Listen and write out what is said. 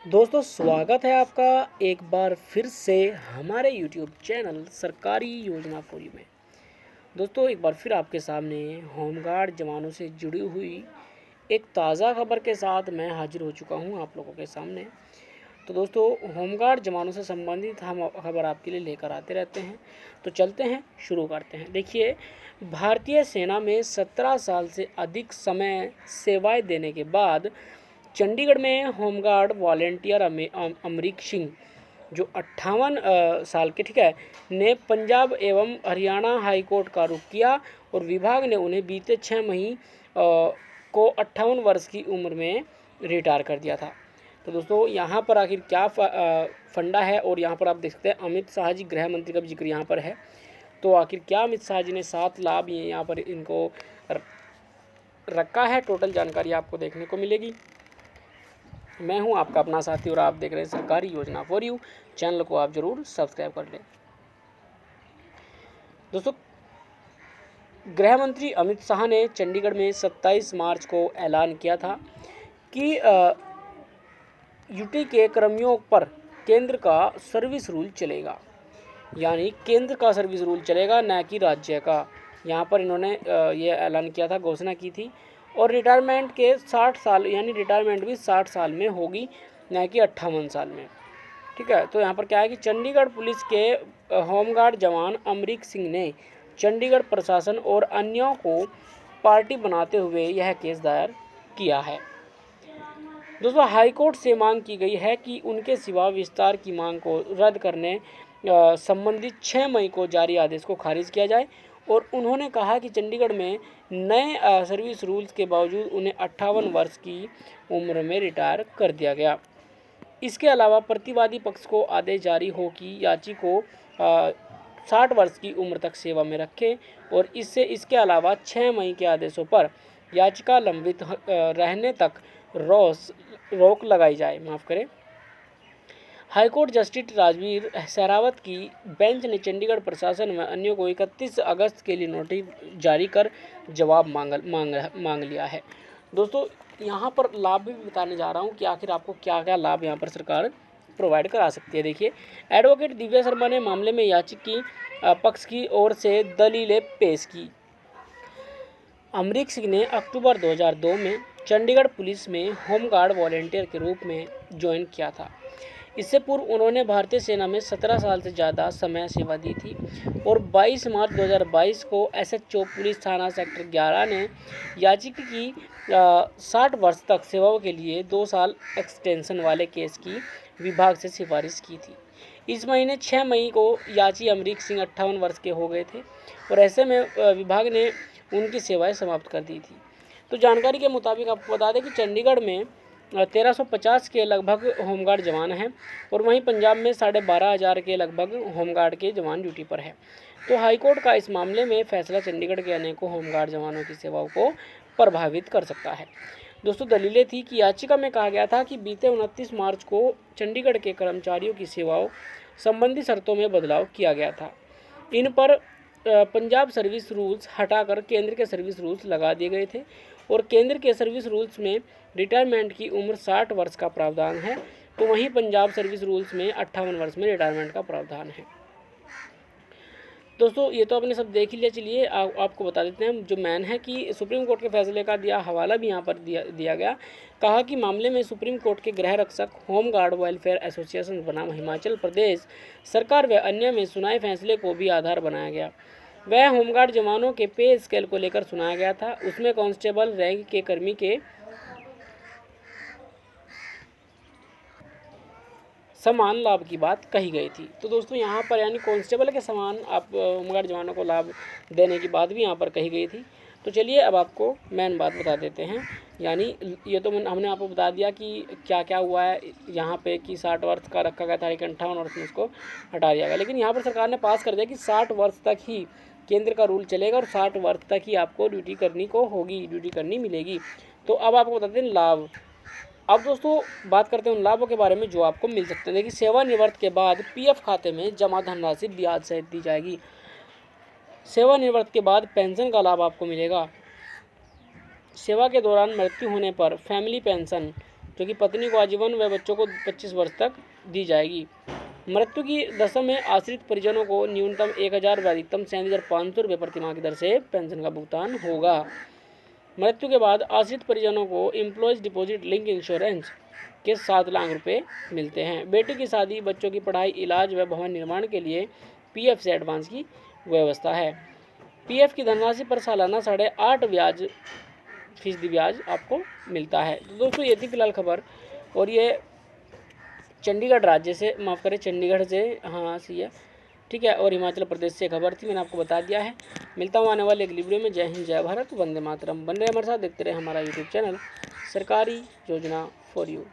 दोस्तों स्वागत है आपका एक बार फिर से हमारे YouTube चैनल सरकारी योजना फॉर यू में। दोस्तों एक बार फिर आपके सामने होमगार्ड जवानों से जुड़ी हुई एक ताज़ा खबर के साथ मैं हाजिर हो चुका हूं आप लोगों के सामने। तो दोस्तों होमगार्ड जवानों से संबंधित हम खबर आपके लिए लेकर आते रहते हैं। तो चलते हैं, शुरू करते हैं। देखिए, भारतीय सेना में 17 साल से अधिक समय सेवाएं देने के बाद चंडीगढ़ में होमगार्ड वॉलेंटियर अमरीक सिंह जो 58 साल के ने पंजाब एवं हरियाणा हाई कोर्ट का रुख किया और विभाग ने उन्हें बीते 6 मई को 58 वर्ष की उम्र में रिटायर कर दिया था। तो दोस्तों यहाँ पर आखिर क्या फंडा है, और यहाँ पर आप देख सकते हैं अमित शाह जी गृह मंत्री का जिक्र यहाँ पर है। तो आखिर क्या अमित शाह जी ने 7 लाभ ये यहाँ पर इनको रखा है, टोटल जानकारी आपको देखने को मिलेगी। मैं हूं आपका अपना साथी और आप देख रहे हैं सरकारी योजना फॉर यू। चैनल को आप जरूर सब्सक्राइब कर लें। दोस्तों, गृह मंत्री अमित शाह ने चंडीगढ़ में 27 मार्च को ऐलान किया था कि यूटी के कर्मियों पर केंद्र का सर्विस रूल चलेगा, यानी केंद्र का सर्विस रूल चलेगा, न कि राज्य का। यहाँ पर इन्होंने ये ऐलान किया था, घोषणा की थी। और रिटायरमेंट के 60 साल, यानी रिटायरमेंट भी 60 साल में होगी, न कि 58 साल में। ठीक है। तो यहाँ पर क्या है कि चंडीगढ़ पुलिस के होमगार्ड जवान अमरीक सिंह ने चंडीगढ़ प्रशासन और अन्यों को पार्टी बनाते हुए यह केस दायर किया है। दोस्तों, हाईकोर्ट से मांग की गई है कि उनके सिवा विस्तार की मांग को रद्द करने संबंधित 6 मई को जारी आदेश को खारिज किया जाए। और उन्होंने कहा कि चंडीगढ़ में नए सर्विस रूल्स के बावजूद उन्हें 58 वर्ष की उम्र में रिटायर कर दिया गया। इसके अलावा प्रतिवादी पक्ष को आदेश जारी हो कि याची को 60 वर्ष की उम्र तक सेवा में रखे, और इसके अलावा 6 मई के आदेशों पर याचिका लंबित रहने तक रोक लगाई जाए। माफ़ करें। हाईकोर्ट जस्टिस राजवीर सहरावत की बेंच ने चंडीगढ़ प्रशासन व अन्यों को 31 अगस्त के लिए नोटिस जारी कर जवाब मांग लिया है। दोस्तों, यहाँ पर लाभ भी बताने जा रहा हूँ कि आखिर आपको क्या क्या लाभ यहाँ पर सरकार प्रोवाइड करा सकती है। देखिए, एडवोकेट दिव्या शर्मा ने मामले में याचिका की पक्ष की ओर से दलीलें पेश की। अमरीक सिंह ने अक्टूबर 2002 में चंडीगढ़ पुलिस में होमगार्ड वॉलेंटियर के रूप में ज्वाइन किया था। इससे पूर्व उन्होंने भारतीय सेना में 17 साल से ज़्यादा समय सेवा दी थी, और 22 मार्च 2022 को एसएचओ पुलिस थाना सेक्टर 11 ने याचिका की 60 वर्ष तक सेवाओं के लिए 2 साल एक्सटेंशन वाले केस की विभाग से सिफारिश की थी। इस महीने 6 मई को याची अमरीक सिंह 58 वर्ष के हो गए थे, और ऐसे में विभाग ने उनकी सेवाएं समाप्त कर दी थी। तो जानकारी के मुताबिक आपको बता दें कि चंडीगढ़ में 1350 के लगभग होमगार्ड जवान हैं, और वहीं पंजाब में 12,500 के लगभग होमगार्ड के जवान ड्यूटी पर हैं। तो हाईकोर्ट का इस मामले में फैसला चंडीगढ़ के अनेकों होमगार्ड जवानों की सेवाओं को प्रभावित कर सकता है। दोस्तों, दलीलें थी कि याचिका में कहा गया था कि बीते 29 मार्च को चंडीगढ़ के कर्मचारियों की सेवाओं संबंधी शर्तों में बदलाव किया गया था। इन पर पंजाब सर्विस रूल्स हटाकर केंद्र के सर्विस रूल्स लगा दिए गए थे, और केंद्र के सर्विस रूल्स में रिटायरमेंट की उम्र 60 वर्ष का प्रावधान है, तो वहीं पंजाब सर्विस रूल्स में 58 वर्ष में रिटायरमेंट का प्रावधान है। दोस्तों, ये तो आपने सब देख ही लिया। चलिए आपको बता देते हैं जो मैन है कि सुप्रीम कोर्ट के फैसले का दिया हवाला भी यहाँ पर दिया गया। कहा कि मामले में सुप्रीम कोर्ट के गृह रक्षक होमगार्ड वेलफेयर एसोसिएशन बनाम हिमाचल प्रदेश सरकार व अन्य में सुनाए फैसले को भी आधार बनाया गया। वह होमगार्ड जवानों के पे स्केल को लेकर सुनाया गया था। उसमें कांस्टेबल रैंक के कर्मी के समान लाभ की बात कही गई थी। तो दोस्तों, यहाँ पर यानी कांस्टेबल के समान आप होमगार्ड जवानों को लाभ देने की बात भी यहाँ पर कही गई थी। तो चलिए अब आपको मेन बात बता देते हैं। यानी ये तो हमने आपको बता दिया कि क्या क्या हुआ है यहाँ पे कि 60 वर्ष का रखा गया था, लेकिन 58 वर्ष में उसको हटा दिया गया। लेकिन यहाँ पर सरकार ने पास कर दिया कि 60 वर्ष तक ही केंद्र का रूल चलेगा, और 60 वर्ष तक ही आपको ड्यूटी करनी मिलेगी। तो अब आपको बताते हैं लाभ। अब दोस्तों बात करते हैं उन लाभों के बारे में जो आपको मिल सकते हैं। देखिए, सेवानिवृत्त के बाद पीएफ खाते में जमा धनराशि ब्याज सहित दी जाएगी। सेवानिवृत्त के बाद पेंशन का लाभ आपको मिलेगा। सेवा के दौरान मृत्यु होने पर फैमिली पेंशन जो कि पत्नी को आजीवन व बच्चों को 25 वर्ष तक दी जाएगी। मृत्यु की दशा में आश्रित परिजनों को न्यूनतम 1000 व अधिकतम 37,500 रुपये प्रतिमाह की दर से पेंशन का भुगतान होगा। मृत्यु के बाद आश्रित परिजनों को एम्प्लॉयज डिपॉजिट लिंक इंश्योरेंस के 7 लाख रुपए मिलते हैं। बेटी की शादी, बच्चों की पढ़ाई, इलाज व भवन निर्माण के लिए पीएफ से एडवांस की व्यवस्था है। पीएफ की धनराशि पर सालाना 8.5% ब्याज आपको मिलता है। तो दोस्तों ये थी फिलहाल खबर, और ये चंडीगढ़ राज्य से, माफ़ करें चंडीगढ़ से, हाँ सी है, ठीक है, और हिमाचल प्रदेश से खबर थी, मैंने आपको बता दिया है। मिलता हूँ आने वाले अगली वीडियो में। जय हिंद, जय भारत, वंदे मातरम। बन रहे हमारे साथ, देखते रहे हमारा यूट्यूब चैनल सरकारी योजना फॉर यू।